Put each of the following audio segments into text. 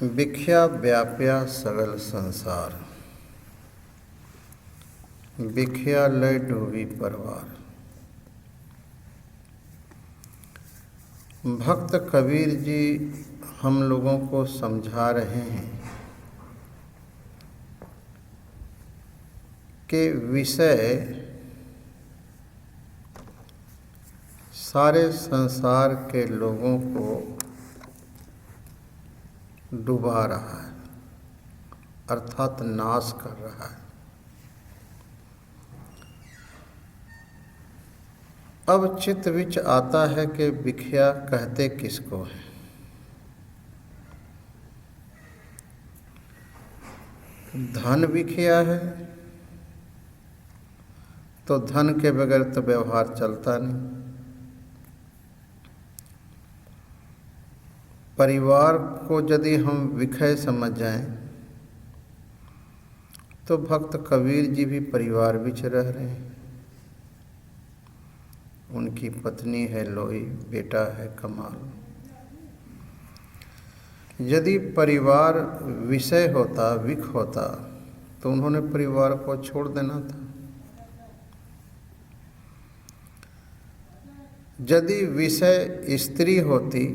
बिख्या व्याप्या सगल संसार, बिख्या लय डूबी परवार। भक्त कबीर जी हम लोगों को समझा रहे हैं कि विषय सारे संसार के लोगों को डुबा रहा है, अर्थात नाश कर रहा है। अब चित्त विच आता है कि बिख्या कहते किसको है। धन बिख्या है तो धन के बगैर तो व्यवहार चलता नहीं। परिवार को यदि हम विषय समझ जाएं तो भक्त कबीर जी भी परिवार बिच रह रहे हैं। उनकी पत्नी है लोई, बेटा है कमाल। यदि परिवार विषय होता, विख होता तो उन्होंने परिवार को छोड़ देना था। यदि विषय स्त्री होती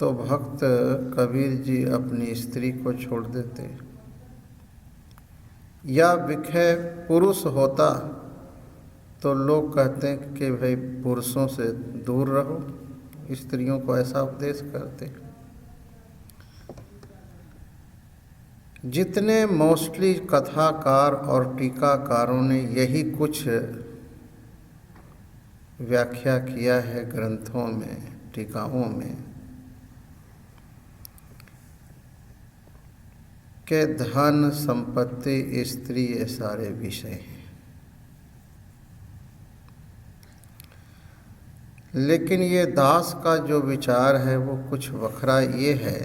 तो भक्त कबीर जी अपनी स्त्री को छोड़ देते, या विषय पुरुष होता तो लोग कहते हैं कि भाई पुरुषों से दूर रहो, स्त्रियों को ऐसा उपदेश करते। जितने मोस्टली कथाकार और टीकाकारों ने यही कुछ व्याख्या किया है ग्रंथों में, टीकाओं में, कि धन, संपत्ति, स्त्री ये सारे विषय हैं। लेकिन ये दास का जो विचार है वो कुछ वखरा ये है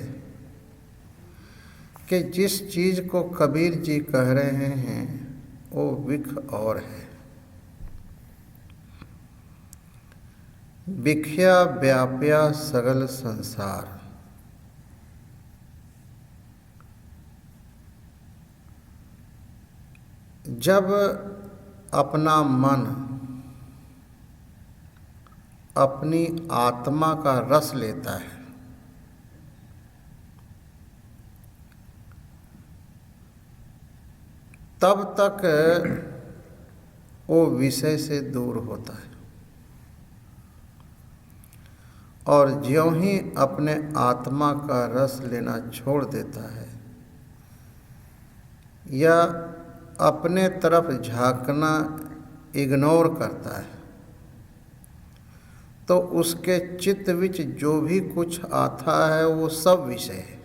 कि जिस चीज़ को कबीर जी कह रहे हैं वो विख और है। बिख्या व्याप्या सगल संसार। जब अपना मन अपनी आत्मा का रस लेता है तब तक वो विषय से दूर होता है, और ज्यों ही अपने आत्मा का रस लेना छोड़ देता है या अपने तरफ झांकना इग्नोर करता है तो उसके चित्त विच जो भी कुछ आता है वो सब विषय है।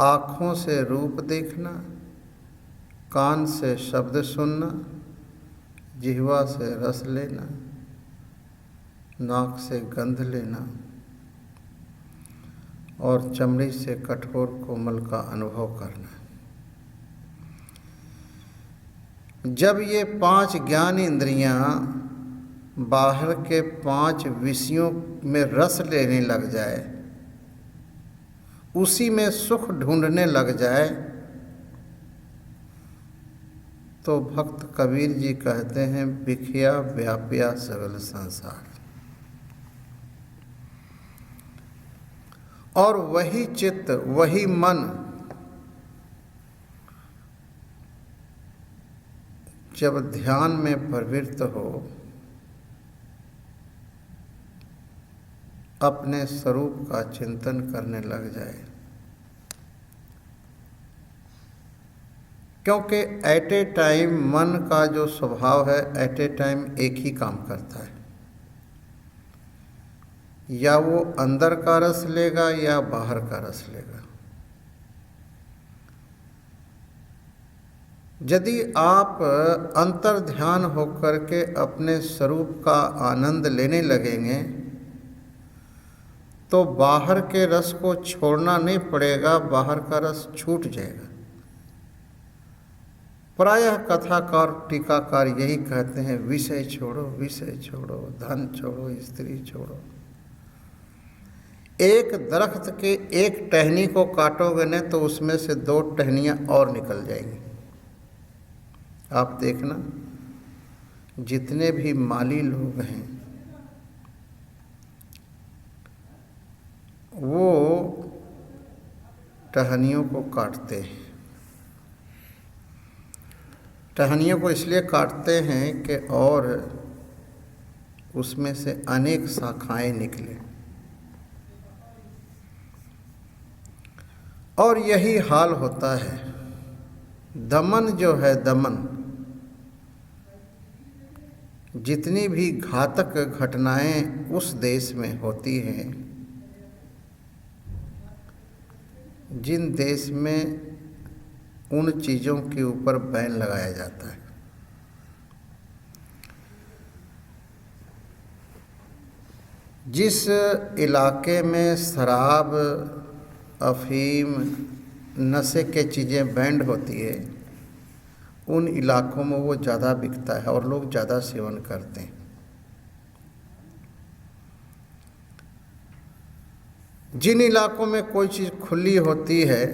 आँखों से रूप देखना, कान से शब्द सुनना, जिह्वा से रस लेना, नाक से गंध लेना और चमड़ी से कठोर कोमल का अनुभव करना। जब ये 5 ज्ञान इंद्रियां बाहर के 5 विषयों में रस लेने लग जाए, उसी में सुख ढूंढने लग जाए, तो भक्त कबीर जी कहते हैं बिख्या व्याप्या सगल संसार। और वही चित्त, वही मन जब ध्यान में प्रवृत्त हो, अपने स्वरूप का चिंतन करने लग जाए, क्योंकि एट ए टाइम मन का जो स्वभाव है एट ए टाइम एक ही काम करता है। या वो अंदर का रस लेगा या बाहर का रस लेगा। यदि आप अंतर ध्यान होकर के अपने स्वरूप का आनंद लेने लगेंगे तो बाहर के रस को छोड़ना नहीं पड़ेगा, बाहर का रस छूट जाएगा। प्रायः कथाकार टीकाकार यही कहते हैं, विषय छोड़ो, विषय छोड़ो, धन छोड़ो, स्त्री छोड़ो। एक दरख्त के एक टहनी को काटोगे न तो उसमें से 2 टहनियाँ और निकल जाएंगी। आप देखना, जितने भी माली लोग हैं वो टहनियों को काटते हैं। टहनियों को इसलिए काटते हैं कि और उसमें से अनेक शाखाएं निकले। और यही हाल होता है। दमन जो है, दमन, जितनी भी घातक घटनाएं उस देश में होती हैं, जिन देश में उन चीज़ों के ऊपर बैन लगाया जाता है, जिस इलाके में शराब, अफीम, नशे के चीज़ें बैंड होती है, उन इलाकों में वो ज़्यादा बिकता है और लोग ज़्यादा सेवन करते हैं। जिन इलाकों में कोई चीज़ खुली होती है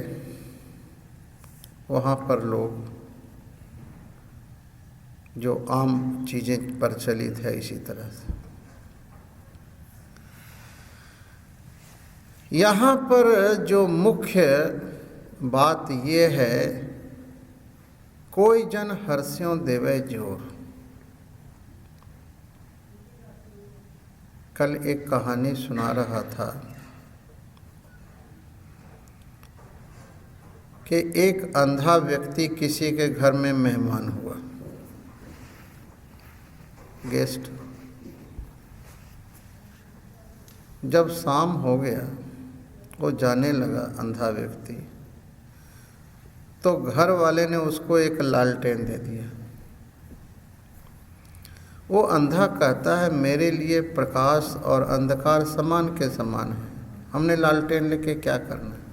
वहाँ पर लोग, जो आम चीज़ें प्रचलित है इसी तरह से, यहाँ पर जो मुख्य बात ये है, कोई जन हर्ष्यों देवे जोर। कल एक कहानी सुना रहा था कि एक अंधा व्यक्ति किसी के घर में मेहमान हुआ, गेस्ट। जब शाम हो गया, वो जाने लगा अंधा व्यक्ति, तो घर वाले ने उसको एक लालटेन दे दिया। वो अंधा कहता है, मेरे लिए प्रकाश और अंधकार समान के समान है, हमने लालटेन लेके क्या करना है।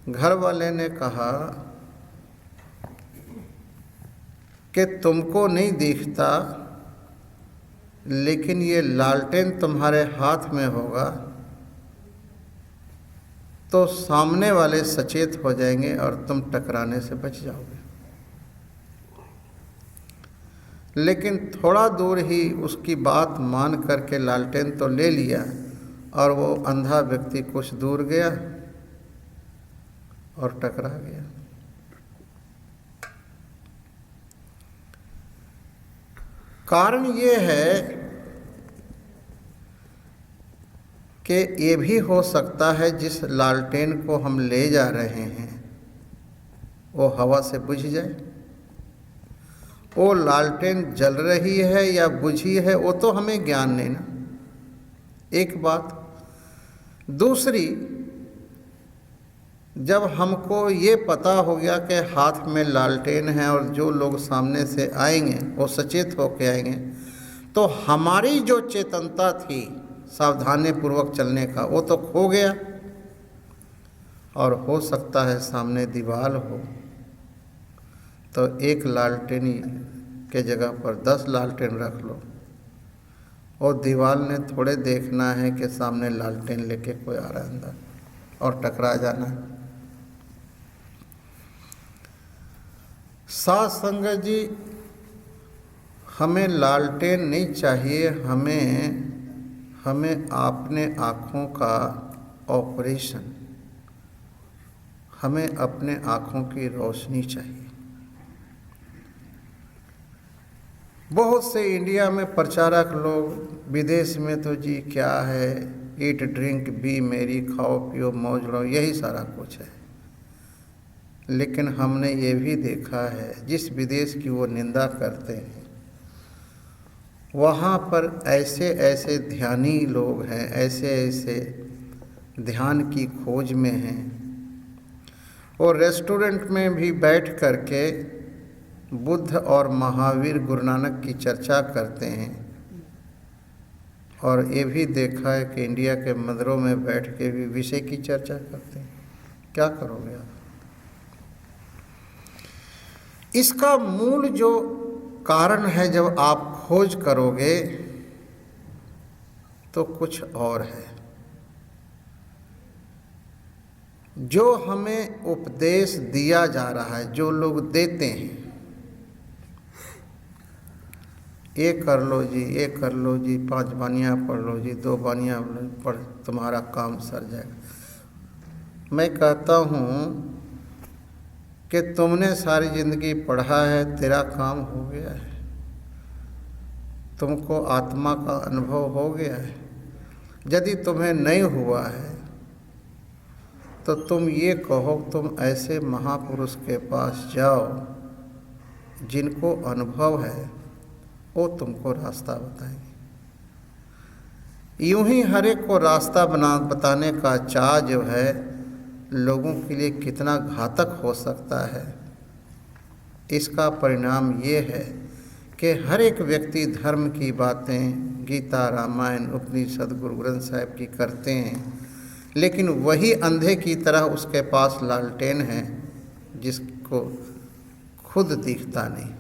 घर वाले ने कहा कि तुमको नहीं दिखता, लेकिन ये लालटेन तुम्हारे हाथ में होगा तो सामने वाले सचेत हो जाएंगे और तुम टकराने से बच जाओगे। लेकिन थोड़ा दूर ही उसकी बात मान करके लालटेन तो ले लिया और वो अंधा व्यक्ति कुछ दूर गया और टकरा गया। कारण ये है कि ये भी हो सकता है जिस लालटेन को हम ले जा रहे हैं वो हवा से बुझ जाए। वो लालटेन जल रही है या बुझी है वो तो हमें ज्ञान नहीं ना, एक बात। दूसरी, जब हमको ये पता हो गया कि हाथ में लालटेन है और जो लोग सामने से आएंगे वो सचेत होकर आएंगे, तो हमारी जो चेतनता थी सावधानी पूर्वक चलने का वो तो खो गया। और हो सकता है सामने दीवार हो तो एक लालटेन के जगह पर 10 लालटेन रख लो, और दीवार ने थोड़े देखना है कि सामने लालटेन लेके कोई आ रहा है अंदर और टकरा जाना है। साथ संगत जी, हमें लालटेन नहीं चाहिए, हमें अपने आँखों का ऑपरेशन, हमें अपने आँखों की रोशनी चाहिए। बहुत से इंडिया में प्रचारक लोग, विदेश में तो जी क्या है, ईट ड्रिंक बी मेरी, खाओ पियो मौज लो, यही सारा कुछ है। लेकिन हमने ये भी देखा है, जिस विदेश की वो निंदा करते हैं वहाँ पर ऐसे ऐसे ध्यानी लोग हैं, ऐसे ऐसे ध्यान की खोज में हैं, और रेस्टोरेंट में भी बैठ कर के बुद्ध और महावीर गुरु नानक की चर्चा करते हैं। और ये भी देखा है कि इंडिया के मंदिरों में बैठ के भी विषय की चर्चा करते हैं। क्या करोगे आप? इसका मूल जो कारण है जब आप खोज करोगे तो कुछ और है। जो हमें उपदेश दिया जा रहा है, जो लोग देते हैं, ये कर लो जी, ये कर लो जी, 5 बानियाँ पढ़ लो जी, 2 बानियाँ पढ़, तुम्हारा काम सर जाएगा। मैं कहता हूँ कि तुमने सारी ज़िंदगी पढ़ा है, तेरा काम हो गया है, तुमको आत्मा का अनुभव हो गया है। यदि तुम्हें नहीं हुआ है तो तुम ये कहो, तुम ऐसे महापुरुष के पास जाओ जिनको अनुभव है, वो तुमको रास्ता बताएंगे। यूं ही हर एक को रास्ता बताने का चाह जो है लोगों के लिए कितना घातक हो सकता है, इसका परिणाम ये है कि हर एक व्यक्ति धर्म की बातें गीता, रामायण, उपनिषद, गुरु ग्रंथ साहिब की करते हैं, लेकिन वही अंधे की तरह उसके पास लालटेन है जिसको खुद दिखता नहीं।